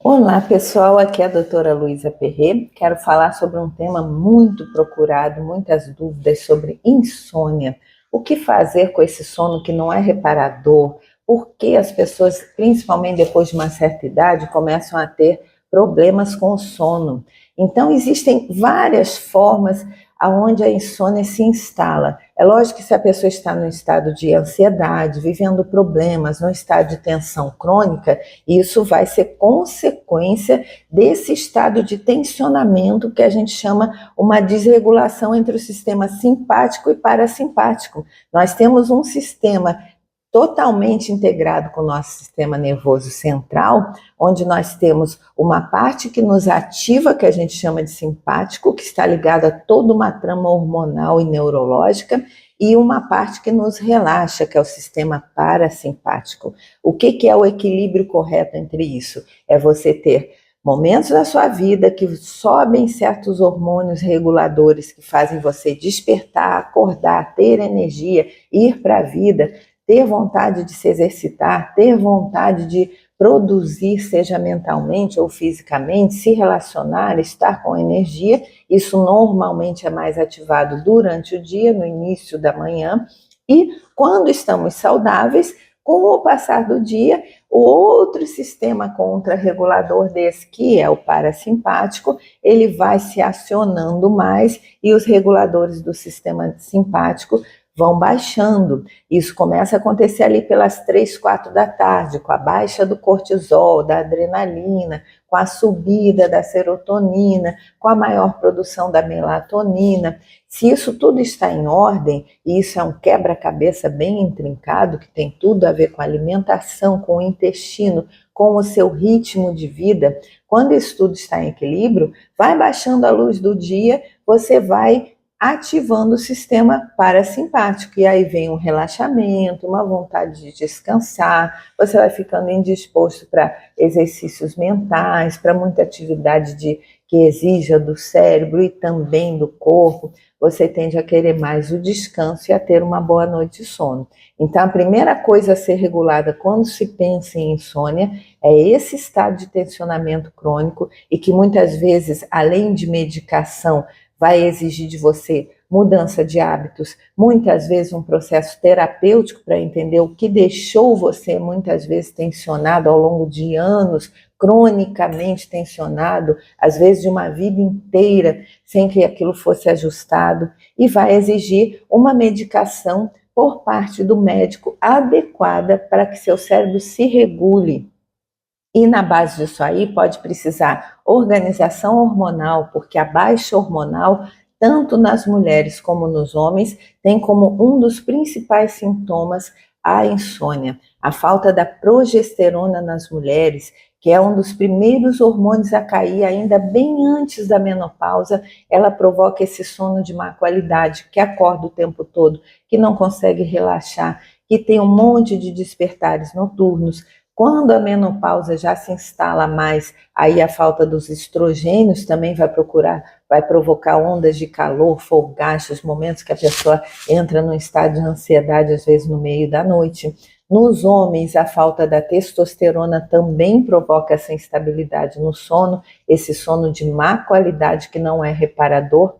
Olá pessoal, aqui é a doutora Luísa Perret. Quero falar sobre um tema muito procurado, muitas dúvidas sobre insônia. O que fazer com esse sono que não é reparador? Por que as pessoas, principalmente depois de uma certa idade, começam a ter problemas com o sono? Então existem várias formas aonde a insônia se instala. É lógico que se a pessoa está no estado de ansiedade, vivendo problemas, no estado de tensão crônica, isso vai ser consequência desse estado de tensionamento que a gente chama uma desregulação entre o sistema simpático e parasimpático. Nós temos um sistema totalmente integrado com o nosso sistema nervoso central, onde nós temos uma parte que nos ativa, que a gente chama de simpático, que está ligada a toda uma trama hormonal e neurológica, e uma parte que nos relaxa, que é o sistema parasimpático. O que é o equilíbrio correto entre isso? É você ter momentos da sua vida que sobem certos hormônios reguladores que fazem você despertar, acordar, ter energia, ir para a vida, ter vontade de se exercitar, ter vontade de produzir, seja mentalmente ou fisicamente, se relacionar, estar com energia. Isso normalmente é mais ativado durante o dia, no início da manhã, e quando estamos saudáveis, com o passar do dia, o outro sistema contrarregulador desse, que é o parasimpático, ele vai se acionando mais e os reguladores do sistema simpático vão baixando. Isso começa a acontecer ali pelas 3, 4 da tarde, com a baixa do cortisol, da adrenalina, com a subida da serotonina, com a maior produção da melatonina. Se isso tudo está em ordem, e isso é um quebra-cabeça bem intrincado, que tem tudo a ver com a alimentação, com o intestino, com o seu ritmo de vida, quando isso tudo está em equilíbrio, vai baixando a luz do dia, você vai ativando o sistema parasimpático, e aí vem um relaxamento, uma vontade de descansar, você vai ficando indisposto para exercícios mentais, para muita atividade que exija do cérebro e também do corpo, você tende a querer mais o descanso e a ter uma boa noite de sono. Então, a primeira coisa a ser regulada quando se pensa em insônia é esse estado de tensionamento crônico e que muitas vezes, além de medicação, vai exigir de você mudança de hábitos, muitas vezes um processo terapêutico para entender o que deixou você muitas vezes tensionado ao longo de anos, cronicamente tensionado, às vezes de uma vida inteira, sem que aquilo fosse ajustado, e vai exigir uma medicação por parte do médico adequada para que seu cérebro se regule. E na base disso aí pode precisar organização hormonal, porque a baixa hormonal, tanto nas mulheres como nos homens, tem como um dos principais sintomas a insônia. A falta da progesterona nas mulheres, que é um dos primeiros hormônios a cair ainda bem antes da menopausa, ela provoca esse sono de má qualidade, que acorda o tempo todo, que não consegue relaxar, que tem um monte de despertares noturnos. Quando a menopausa já se instala mais, aí a falta dos estrogênios também vai provocar ondas de calor, folgachos, momentos que a pessoa entra num estado de ansiedade, às vezes no meio da noite. Nos homens, a falta da testosterona também provoca essa instabilidade no sono, esse sono de má qualidade que não é reparador.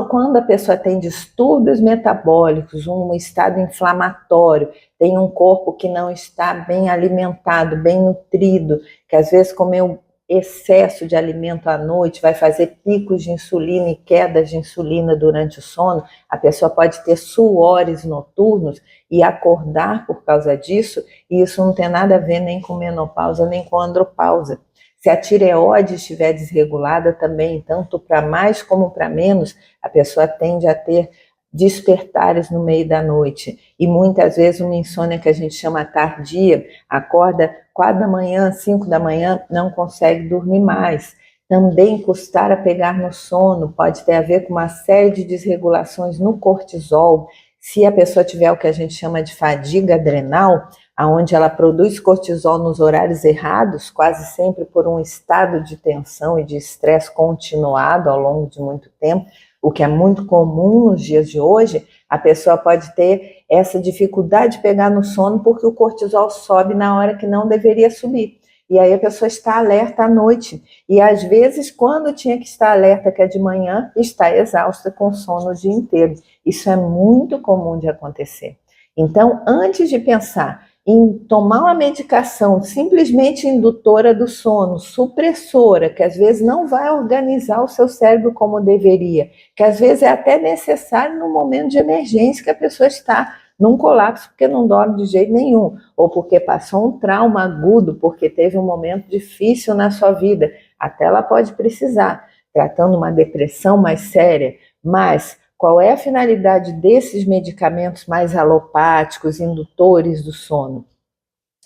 Quando a pessoa tem distúrbios metabólicos, um estado inflamatório, tem um corpo que não está bem alimentado, bem nutrido, que às vezes comeu excesso de alimento à noite, vai fazer picos de insulina e quedas de insulina durante o sono, a pessoa pode ter suores noturnos e acordar por causa disso, e isso não tem nada a ver nem com menopausa, nem com andropausa. Se a tireoide estiver desregulada também, tanto para mais como para menos, a pessoa tende a ter despertares no meio da noite. E muitas vezes uma insônia que a gente chama tardia, acorda 4 da manhã, 5 da manhã, não consegue dormir mais. Também custar a pegar no sono, pode ter a ver com uma série de desregulações no cortisol. Se a pessoa tiver o que a gente chama de fadiga adrenal, onde ela produz cortisol nos horários errados, quase sempre por um estado de tensão e de estresse continuado ao longo de muito tempo, o que é muito comum nos dias de hoje, a pessoa pode ter essa dificuldade de pegar no sono porque o cortisol sobe na hora que não deveria subir. e aí a pessoa está alerta à noite. E às vezes, quando tinha que estar alerta, que é de manhã, está exausta com sono o dia inteiro. Isso é muito comum de acontecer. Então, antes de pensar em tomar uma medicação simplesmente indutora do sono, supressora, que às vezes não vai organizar o seu cérebro como deveria, que às vezes é até necessário no momento de emergência que a pessoa está num colapso porque não dorme de jeito nenhum, ou porque passou um trauma agudo, porque teve um momento difícil na sua vida, até ela pode precisar, tratando uma depressão mais séria, mas qual é a finalidade desses medicamentos mais alopáticos, indutores do sono?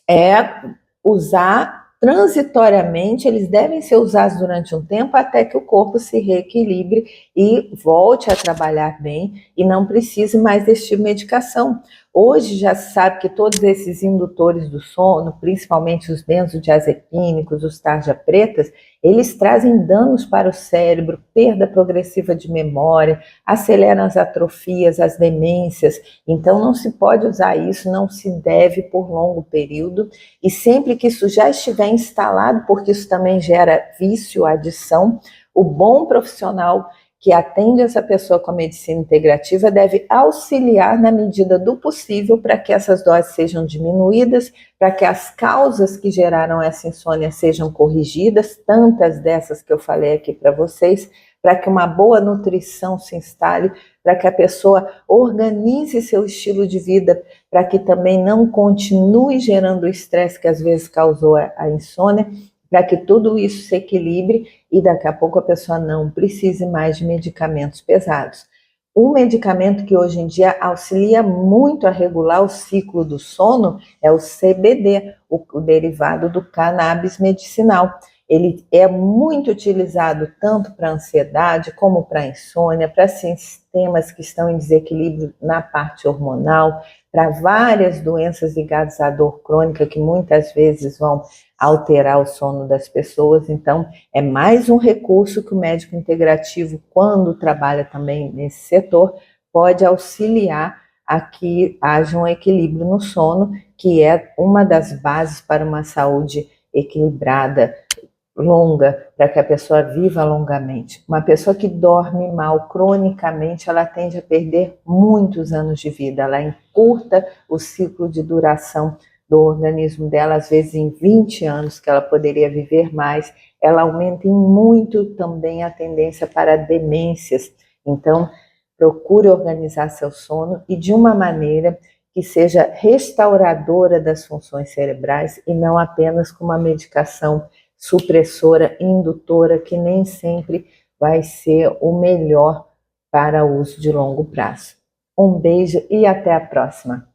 É usar transitoriamente, eles devem ser usados durante um tempo até que o corpo se reequilibre e volte a trabalhar bem e não precise mais desse tipo de medicação. Hoje já se sabe que todos esses indutores do sono, principalmente os benzodiazepínicos, os tarja pretas, eles trazem danos para o cérebro, perda progressiva de memória, aceleram as atrofias, as demências. Então não se pode usar isso, não se deve por longo período. E sempre que isso já estiver instalado, porque isso também gera vício, adição, o bom profissional que atende essa pessoa com a medicina integrativa deve auxiliar na medida do possível para que essas doses sejam diminuídas, para que as causas que geraram essa insônia sejam corrigidas, tantas dessas que eu falei aqui para vocês, para que uma boa nutrição se instale, para que a pessoa organize seu estilo de vida, para que também não continue gerando o estresse que às vezes causou a insônia, para que tudo isso se equilibre e daqui a pouco a pessoa não precise mais de medicamentos pesados. Um medicamento que hoje em dia auxilia muito a regular o ciclo do sono é o CBD, o derivado do cannabis medicinal. Ele é muito utilizado tanto para ansiedade como para insônia, para sistemas que estão em desequilíbrio na parte hormonal, para várias doenças ligadas à dor crônica que muitas vezes vão alterar o sono das pessoas. Então, é mais um recurso que o médico integrativo, quando trabalha também nesse setor, pode auxiliar a que haja um equilíbrio no sono, que é uma das bases para uma saúde equilibrada, longa, para que a pessoa viva longamente. Uma pessoa que dorme mal cronicamente, ela tende a perder muitos anos de vida, ela encurta o ciclo de duração do organismo dela, às vezes em 20 anos que ela poderia viver mais, ela aumenta em muito também a tendência para demências. Então, procure organizar seu sono e de uma maneira que seja restauradora das funções cerebrais e não apenas com uma medicação supressora, indutora, que nem sempre vai ser o melhor para o uso de longo prazo. Um beijo e até a próxima!